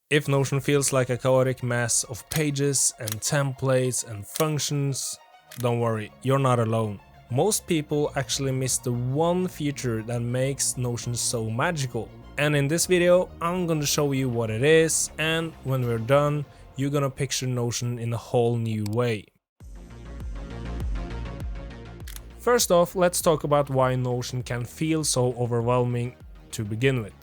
If Notion feels like a chaotic mess of pages and templates and functions, don't worry, you're not alone. Most people actually miss the one feature that makes Notion so magical. And in this video, I'm gonna show you what it is, and when we're done, you're gonna picture Notion in a whole new way. First off, let's talk about why Notion can feel so overwhelming to begin with.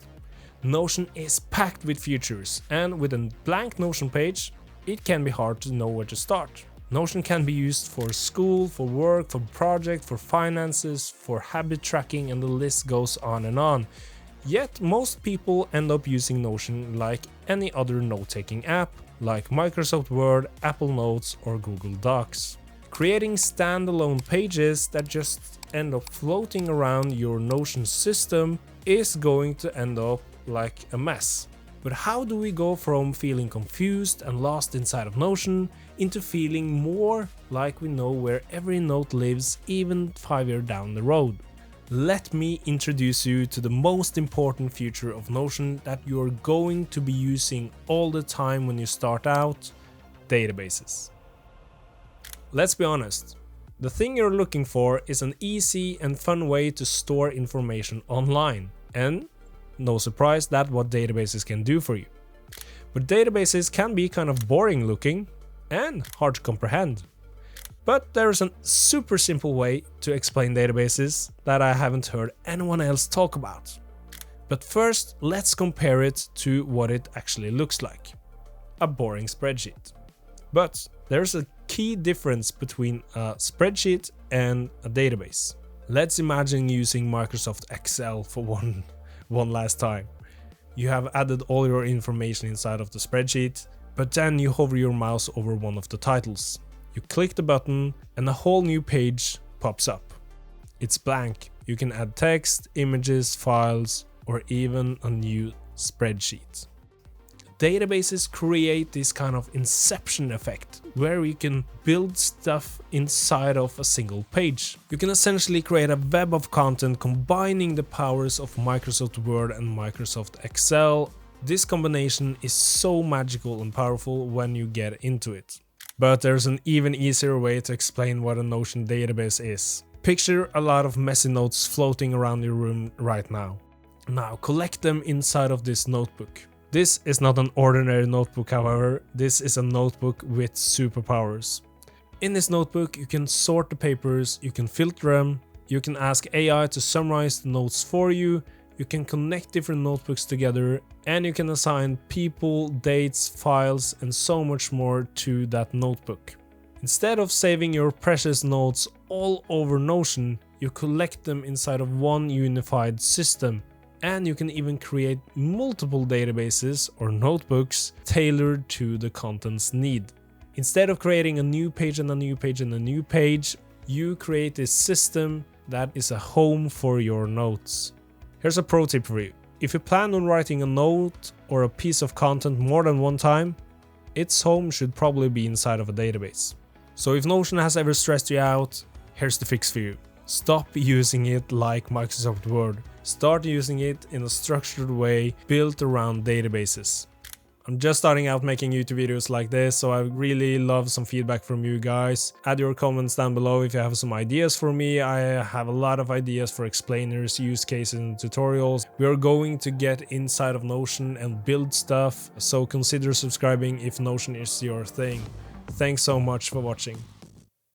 Notion is packed with features, and with a blank Notion page, it can be hard to know where to start. Notion can be used for school, for work, for project, for finances, for habit tracking, and the list goes on and on. Yet most people end up using Notion like any other note-taking app, like Microsoft Word, Apple Notes, or Google Docs. Creating standalone pages that just end up floating around your Notion system is going to end up like a mess. But how do we go from feeling confused and lost inside of Notion into feeling more like we know where every note lives, even 5 years down the road? Let me introduce you to the most important feature of Notion that you're going to be using all the time when you start out: databases. Let's be honest, the thing you're looking for is an easy and fun way to store information online, and no surprise, that's what databases can do for you. But databases can be kind of boring looking and hard to comprehend. But there's a super simple way to explain databases that I haven't heard anyone else talk about. But first, let's compare it to what it actually looks like: a boring spreadsheet. But there's a key difference between a spreadsheet and a database. Let's imagine using Microsoft Excel for one last time. You have added all your information inside of the spreadsheet, but then you hover your mouse over one of the titles. You click the button and a whole new page pops up. It's blank. You can add text, images, files, or even a new spreadsheet. Databases create this kind of inception effect where you can build stuff inside of a single page. You can essentially create a web of content combining the powers of Microsoft Word and Microsoft Excel. This combination is so magical and powerful when you get into it. But there's an even easier way to explain what a Notion database is. Picture a lot of messy notes floating around your room right now. Now collect them inside of this notebook. This is not an ordinary notebook, however. This is a notebook with superpowers. In this notebook, you can sort the papers, you can filter them, you can ask AI to summarize the notes for you, you can connect different notebooks together, and you can assign people, dates, files, and so much more to that notebook. Instead of saving your precious notes all over Notion, you collect them inside of one unified system. And you can even create multiple databases or notebooks tailored to the content's need. Instead of creating a new page and a new page and a new page, you create a system that is a home for your notes. Here's a pro tip for you. If you plan on writing a note or a piece of content more than one time, its home should probably be inside of a database. So if Notion has ever stressed you out, here's the fix for you. Stop using it like Microsoft Word. Start using it in a structured way built around databases. I'm just starting out making YouTube videos like this, so I really love some feedback from you guys. Add your comments down below if you have some ideas for me. I have a lot of ideas for explainers, use cases, and tutorials. We are going to get inside of Notion and build stuff, so consider subscribing if Notion is your thing. Thanks so much for watching.